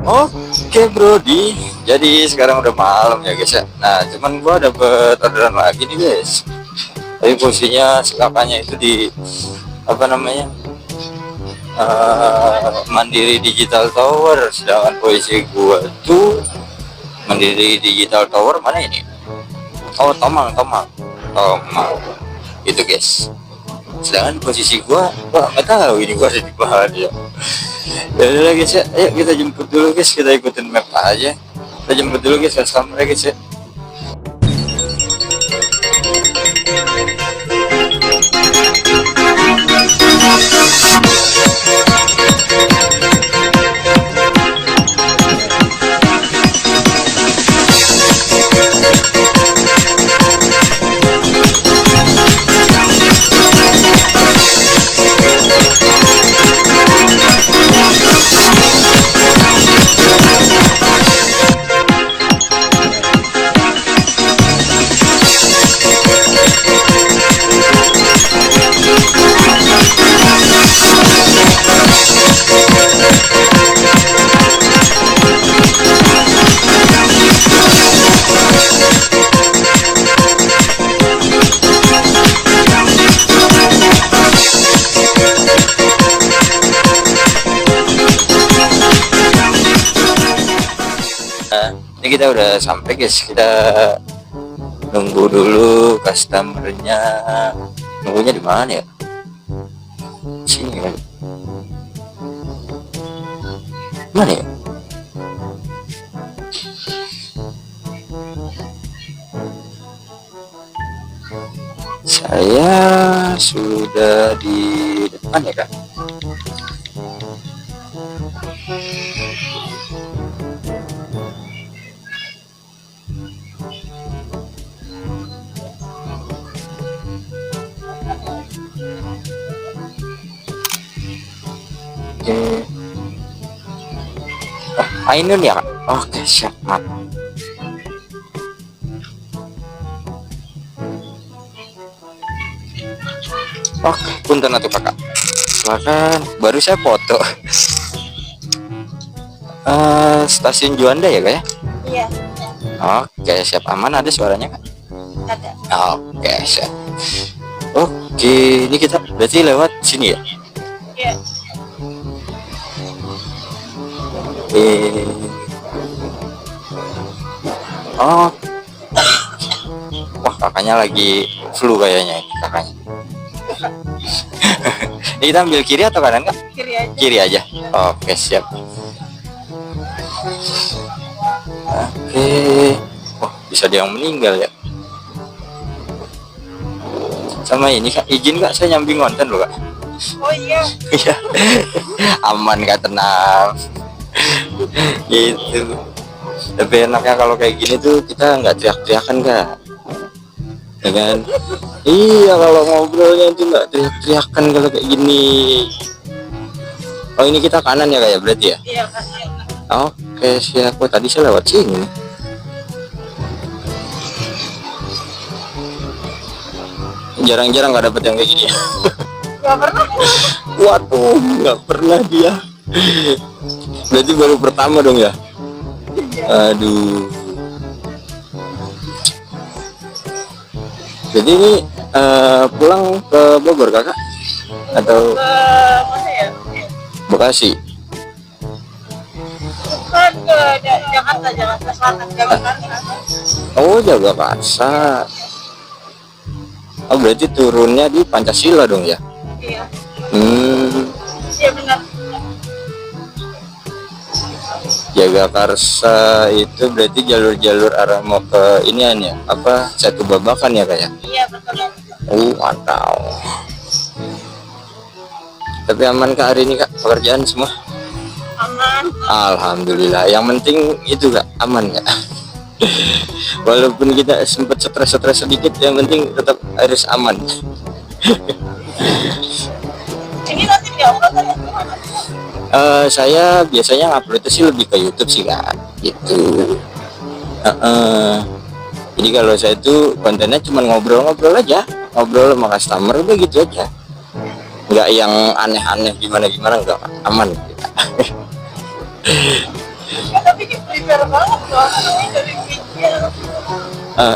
Oke Brody, jadi sekarang udah malam ya guys ya. Nah cuman gua dapet orderan lagi nih guys. Tapi posisinya si kakaknya itu di apa namanya Mandiri Digital Tower, sedangkan posisi gua tuh Mandiri Digital Tower mana ini? Oh Tomang itu guys. Sedangkan posisi gua nggak tahu ini gua ada di mana ya. Ya udah guys ya, ayo kita jemput dulu guys, kita ikutin map aja. Kita jemput dulu guys, customer guys ya. Ini kita udah sampai guys, kita nunggu dulu customernya. Nunggunya di mana ya? Sini kan? Mana ya? Saya sudah di depan ya kan? Ainun ya kak? Oke siap, maaf. Oke, punten atuh kakak. Silakan, baru saya foto. Stasiun Juanda ya kak ya? Iya. Oke siap, aman, ada suaranya kak? Ada. Oke siap. Oke, ini kita berarti lewat sini ya? Iya. Oh, wah kakaknya lagi flu kayaknya kakaknya. Ini kita ambil kiri atau kanan kak? Kiri aja. Kiri aja. Oke siap. Oke. Wah bisa dia yang meninggal ya. Sama ini kak, izin kak saya nyambing konten loh kak. Oh iya. Iya. Aman kak, tenang. Gitu. Tapi enaknya kalau kayak gini tuh kita nggak teriak-teriakan kak, ya kan? Iya, kalau ngobrolnya itu nggak teriak-teriakan kalau kayak gini. Oh ini kita kanan ya kak ya berarti ya? Iya kan. Oke siap. Oh, tadi saya lewat sini. Jarang-jarang nggak dapet yang kayak gini. Gak pernah. Waduh, nggak pernah dia. Berarti baru pertama dong ya? Aduh. Jadi ini pulang ke Bogor kakak? Atau Mana ya? Bekasi? Bukan ke Jakarta Selatan, Jakarta. Oh Jakarta. Oh berarti turunnya di Pancasila dong ya? Iya. Iya benar. Jagakarsa itu berarti jalur-jalur arah mau ke inian ya? Apa Satu Babakan ya kayak? Iya betul. Mantap. Tapi aman kak hari ini kak, pekerjaan semua? Aman. Alhamdulillah. Yang penting itu kak, aman kak. Walaupun kita sempat stres sedikit, yang penting tetap harus aman. Ini nanti diupload atau gimana? Saya biasanya ngupload itu sih lebih ke YouTube sih kak, gitu. Jadi kalau saya itu kontennya cuma ngobrol-ngobrol aja, ngobrol sama customer udah gitu aja, nggak yang aneh-aneh gimana-gimana, nggak, aman. fair banget loh, ini dari pinggir.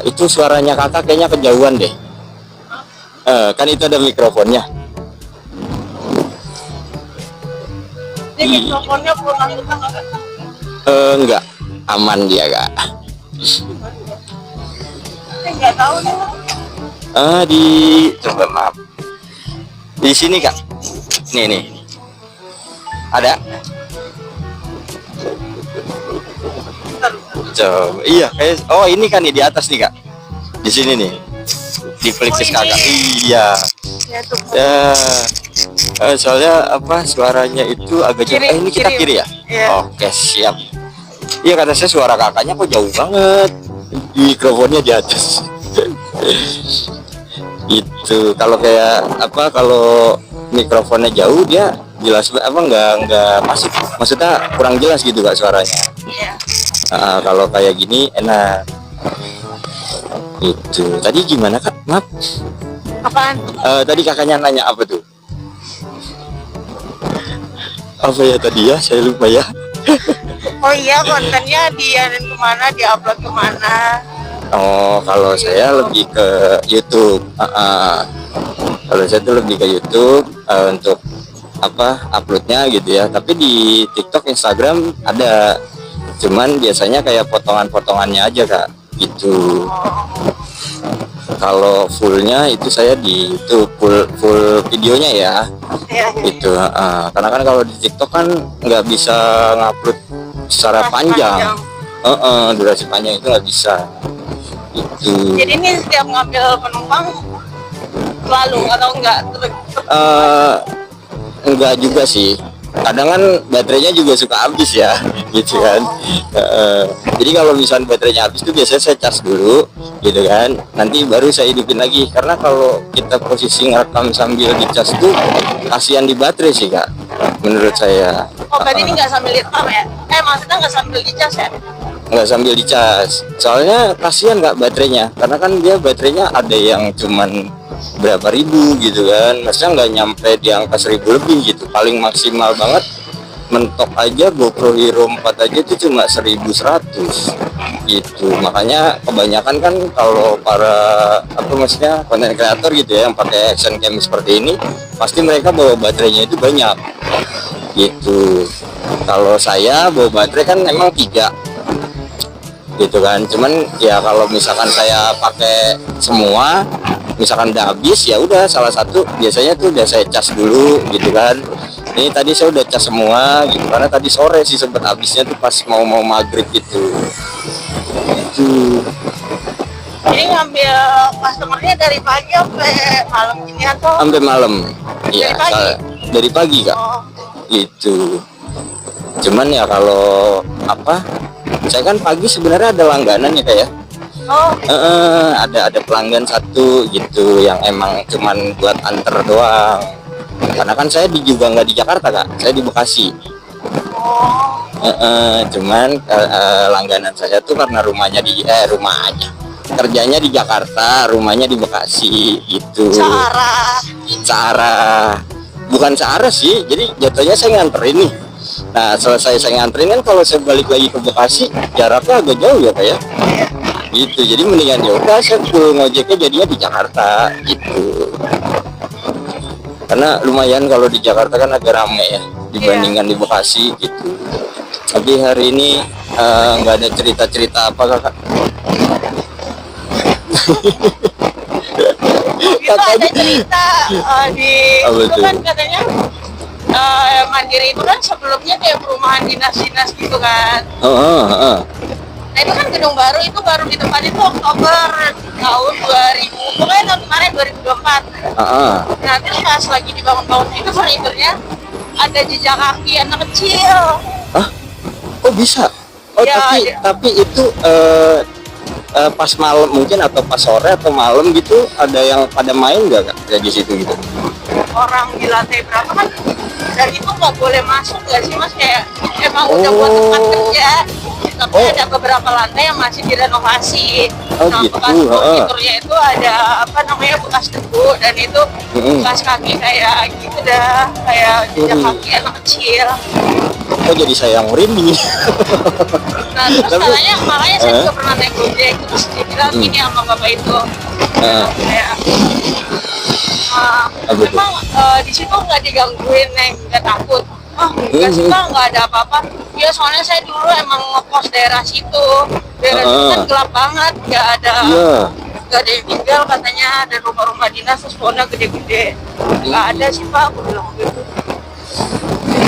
Itu suaranya kakak kayaknya kejauhan deh. Kan itu ada mikrofonnya. Ini mikrofonnya perlu kita nggak? Enggak, aman dia kak. Saya nggak tahu nih. Di coba maaf. Di sini kak. Nih. Ada. Coba. Iya, oh ini kan nih di atas nih kak. Di sini nih. Di pelipis kakak. Iya. Ya tuh. Ya. Soalnya apa suaranya itu agak jauh. Ini kita kiri ya? Iya. Oke, siap. Iya kata saya suara kakaknya kok jauh banget. Mikrofonnya di atas. Itu kalau kayak apa kalau mikrofonnya jauh dia jelas apa nggak masuk, maksudnya kurang jelas gitu kak suaranya. Iya. Kalau kayak gini enak. Itu tadi gimana kak? Maaf. Apaan? Tadi kakaknya nanya apa tuh? Apa ya tadi ya? Saya lupa ya. Oh iya, kontennya dianin kemana, diupload kemana? Oh, kalau saya lebih ke YouTube. Kalau saya tuh lebih ke YouTube untuk apa uploadnya gitu ya. Tapi di TikTok, Instagram ada. Cuman biasanya kayak potongan-potongannya aja kak. Gitu. Kalau fullnya itu saya di YouTube full videonya ya. Iya. Gitu. Karena kan kalau di TikTok kan nggak bisa ngupload secara panjang. Durasi panjang itu nggak bisa. Itu. Jadi ini setiap ngambil penumpang selalu atau enggak? Enggak juga sih. Kadang kan baterainya juga suka habis ya, gitu kan. Jadi kalau misalnya baterainya habis tuh biasanya saya cas dulu, gitu kan. Nanti baru saya hidupin lagi. Karena kalau kita posisi ngerekam sambil dicas tuh kasihan di baterai sih kak, menurut saya. Oh berarti ini nggak sambil direkam ya? Maksudnya nggak sambil dicas ya? Nggak sambil dicas, soalnya kasihan kak baterainya. Karena kan dia baterainya ada yang cuman berapa ribu gitu kan, maksudnya nggak nyampe di angka 1000 lebih gitu. Paling maksimal banget mentok aja GoPro Hero 4 aja itu cuma 1100 gitu. Makanya kebanyakan kan kalau para apa maksudnya konten kreator gitu ya yang pakai action cam seperti ini, pasti mereka bawa baterainya itu banyak gitu. Kalau saya bawa baterai kan emang 3 gitu kan. Cuman ya kalau misalkan saya pakai semua, misalkan udah habis ya udah salah satu biasanya tuh udah saya cas dulu gitu kan. Ini tadi saya udah cas semua gitu karena tadi sore sih sempet habisnya tuh pas mau maghrib gitu. Jadi ngambil customernya dari pagi sampai malam ini atau? Sampai malam. Iya, dari pagi kak. Oh. Gitu. Cuman ya kalau apa? Saya kan pagi sebenarnya ada langganan ya kak ya. Oh. Ada pelanggan satu gitu yang emang cuman buat anter doang. Karena kan saya juga nggak di Jakarta kak, saya di Bekasi. Cuman langganan saya tuh karena rumahnya kerjanya di Jakarta, rumahnya di Bekasi gitu. Cara bukan searah sih, jadi jatuhnya saya nganterin nih. Nah selesai saya nganterin kan kalau saya balik lagi ke Bekasi jaraknya agak jauh ya kak ya. Gitu, jadi mendingan ya udah saya full ngojeknya jadinya di Jakarta gitu. Karena lumayan kalau di Jakarta kan agak rame ya dibandingkan di Bekasi gitu. Tapi hari ini nggak ada cerita-cerita apa kakak. Itu ada cerita di itu kan katanya Mandiri itu kan sebelumnya kayak perumahan dinas-dinas gitu kan. Nah itu kan gedung baru, itu baru ditempati itu Oktober tahun 2000, pokoknya tahun kemarin 2024. Nah terus pas lagi dibangun-bangun itu furniturnya ada jejak kaki anak kecil. Kok bisa? Ya, tapi itu pas malam mungkin atau pas sore atau malam gitu ada yang pada main nggak kak di situ gitu? Orang di lantai berapa kan, dan itu nggak boleh masuk nggak sih mas, kayak emang udah buat tempat kerja. tapi Oh. ada beberapa lantai yang masih direnovasi. Oh, Nah, gitu, bekas furniturnya itu ada apa namanya bekas debu dan itu bekas kaki kayak gitu dah, kayak jejak kaki anak kecil. Oh, jadi saya yang merinding. Nah terus Tapi- makanya saya juga pernah naik gojek, terus dia bilang gini sama bapak itu, kayak Apa tuh? memang di situ nggak digangguin, Neng, nggak takut. Oh enggak sih Bang, nggak ada apa-apa. Ya soalnya saya dulu emang ngekos daerah situ, daerah itu kan gelap banget, nggak ada Iya. nggak ada yang tinggal katanya, ada rumah-rumah dinas terus pohonnya gede-gede. Nggak ada sih Pak, aku bilang gitu.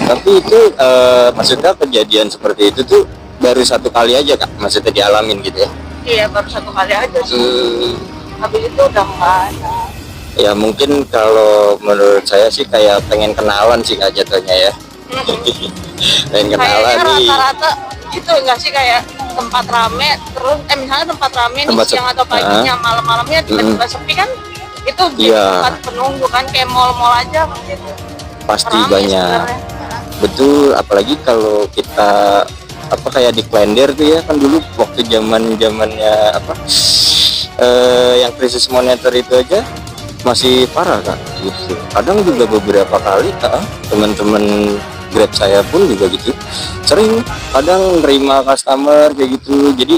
Tapi itu maksudnya kejadian seperti itu tuh baru satu kali aja Kak, maksudnya dialamin gitu ya? Iya baru satu kali aja sih. Habis itu udah nggak ada. Ya mungkin kalau menurut saya sih kayak pengen kenalan sih Kak jatuhnya ya. Pengen kenalan Kayaknya nih. rata-rata gitu nggak sih, kayak tempat rame terus misalnya tempat rame nih Tempat siang atau paginya, malam-malamnya tiba-tiba sepi kan, itu jadi Iya. tempat penunggu kan, kayak mall-mall aja gitu. Pasti Rame banyak. sebenarnya. Betul, apalagi kalau kita apa kayak di Klender tuh ya kan dulu waktu zamannya apa yang krisis moneter itu aja masih parah Kak gitu. Kadang juga beberapa kali teman-teman Grab saya pun juga gitu sering kadang nerima customer kayak gitu. Jadi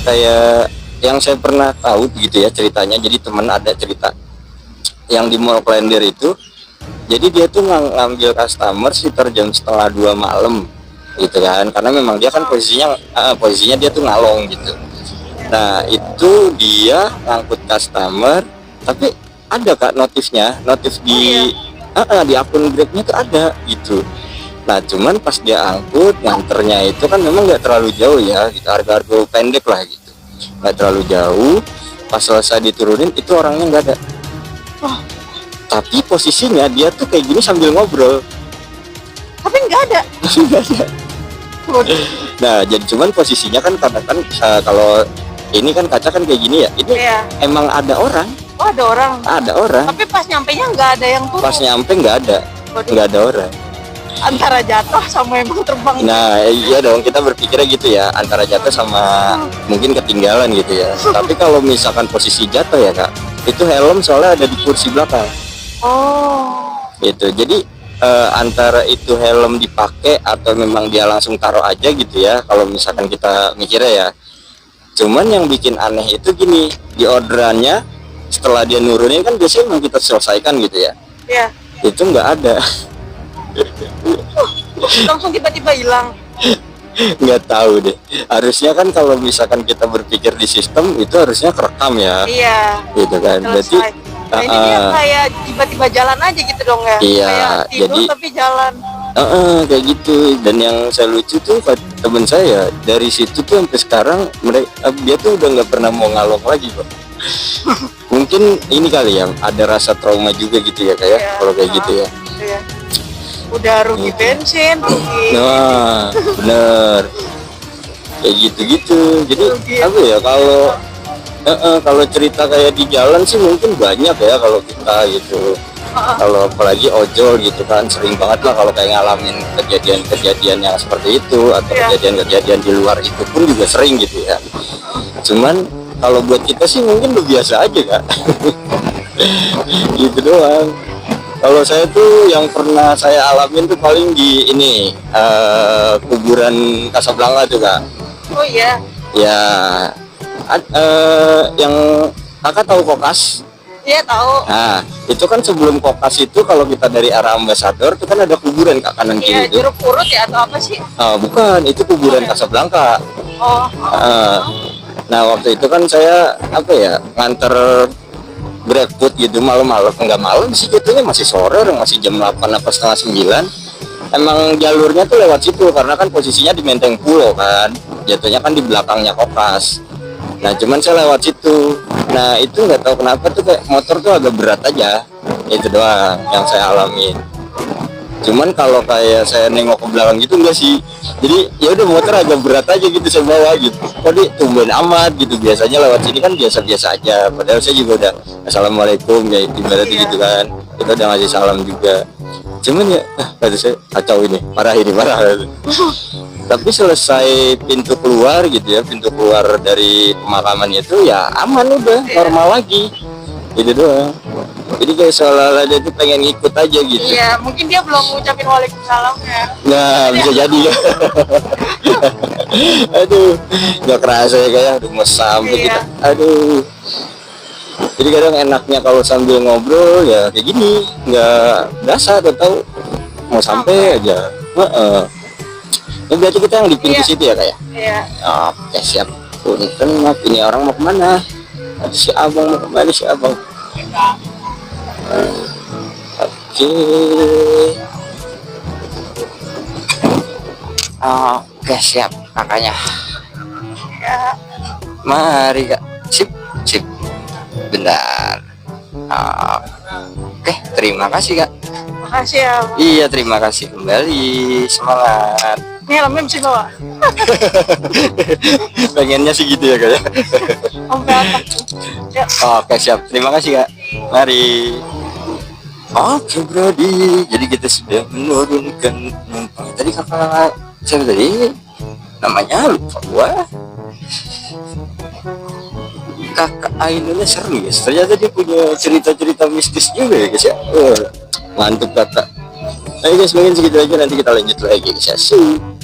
kayak yang saya pernah tahu gitu ya ceritanya, jadi teman ada cerita yang di Mall Klender itu, jadi dia tuh ngambil customer sekitar jam 1:30 malam gitu kan, karena memang dia kan posisinya dia tuh ngalong gitu. Nah itu dia ngangkut customer, tapi ada Kak notif di di akun Grabnya tuh ada gitu. Nah cuman pas dia angkut nganternya itu kan memang nggak terlalu jauh ya, gitu, harga pendek lah gitu, nggak terlalu jauh. Pas selesai diturunin itu orangnya nggak ada. Tapi posisinya dia tuh kayak gini sambil ngobrol. Tapi nggak ada. Nah jadi cuman posisinya kan karena kan kalau ini kan kaca kan kayak gini ya, ini Iya. emang ada orang. Oh ada orang. Ada orang. Tapi pas nyampenya nggak ada yang turun. Pas nyampe nggak ada, Waduh. nggak ada orang. Antara jatuh sama emang terbang. Nah iya dong, kita berpikirnya gitu ya, antara jatuh sama mungkin ketinggalan gitu ya. Tapi kalau misalkan posisi jatuh ya Kak, itu helm soalnya ada di kursi belakang Oh. gitu. Jadi antara itu helm dipakai atau memang dia langsung taruh aja gitu ya, kalau misalkan kita mikirnya ya. Cuman yang bikin aneh itu gini, di orderannya setelah dia nurunin kan biasanya memang kita selesaikan gitu ya, Iya. itu nggak ada. Langsung tiba-tiba hilang. Nggak tahu deh, harusnya kan kalau misalkan kita berpikir di sistem itu harusnya kerekam ya Iya. gitu kan. Berarti Selesai. Nah ini dia kayak tiba-tiba jalan aja gitu dong ya. Iya, Kayak tidur jadi- tapi jalan. kayak gitu. Dan yang saya lucu tuh temen saya dari situ tuh sampai sekarang dia tuh udah nggak pernah mau ngalong lagi Pak. Mungkin ini kali ya, ada rasa trauma juga gitu ya kayak Iya. kalau kayak gitu ya. Iya. Udah rugi bensin, rugi. Nah bener kayak gitu-gitu. Jadi Rugi. apa ya, kalau cerita kayak di jalan sih mungkin banyak ya kalau kita gitu. Kalau apalagi ojol gitu kan sering banget lah kalau kayak ngalamin kejadian-kejadian yang seperti itu, atau Iya. kejadian-kejadian di luar itu pun juga sering gitu ya. Cuman kalau buat kita sih mungkin udah biasa aja Kak. Gitu doang. Kalau saya tuh yang pernah saya alamin tuh paling di ini kuburan Casablanca tuh Kak. Oh iya. Ya yang Kakak tahu Kokas? Iya tahu. Nah, itu kan sebelum Kokas itu kalau kita dari arah Ambasador itu kan ada kuburan Kak kanan Iya kiri itu. jeruk purut ya atau apa sih? Bukan, itu kuburan Casablanca. Oh. Nah, waktu itu kan saya apa ya, nganter GrabFood gitu malam-malam, enggak malam sih jatuhnya, masih sore, orang masih jam 8 apa setengah 9. Emang jalurnya tuh lewat situ karena kan posisinya di Menteng Pulo kan. Jatuhnya kan di belakangnya Kokas. Nah, cuman saya lewat situ. Nah, itu nggak tahu kenapa tuh kayak motor tuh agak berat aja. Itu doang yang saya alamin. Cuman kalau kayak saya nengok ke belakang gitu enggak sih. Jadi ya udah motor agak berat aja gitu saya bawa gitu. Kok dia tumben amat gitu. Biasanya lewat sini kan biasa-biasa aja. Padahal saya juga udah assalamualaikum ya ibaratnya Iya. gitu kan. Kita udah ngasih salam juga. Cuman ya, kata saya kacau ini, parah ini, parah. Tapi selesai pintu keluar gitu ya, pintu keluar dari pemakaman itu ya aman udah, normal lagi. Itu doang. Jadi kayak seolah-olah dia tuh pengen ngikut aja gitu. Iya, mungkin dia belum ngucapin waalaikumsalam ya. Nah, bisa jadi ya. Aduh, nggak kerasa ya kayak udah mau sampai Iya. kita. Aduh. Jadi kadang enaknya kalau sambil ngobrol ya kayak gini, nggak berasa atau tahu mau sampai aja. Heeh. Ini berarti kita yang di pintu Iya. situ ya kayak. Iya. Oke siap. Punten maaf ini orang mau kemana? Ada si abang mau kemana si abang? Oke. Oke siap makanya. Ya. Mari kak. Sip sip. Bentar. Oke terima kasih kak. Makasih ya. Bang. Iya terima kasih kembali. Semangat. Ini helmnya bisa bawa. Pengennya sih gitu ya kak ya. Sampai atas. Ya. Oke siap, terima kasih kak. Mari. Oke Brody, jadi kita sudah menurunkan penumpang. Tadi kakak saya tadi namanya lupa gua. Kakak Ainulnya seru guys. Ternyata dia punya cerita-cerita mistis juga ya guys ya. Mantap kakak. Ayo guys, mungkin segitu aja, nanti kita lanjut lagi guys ya. See you.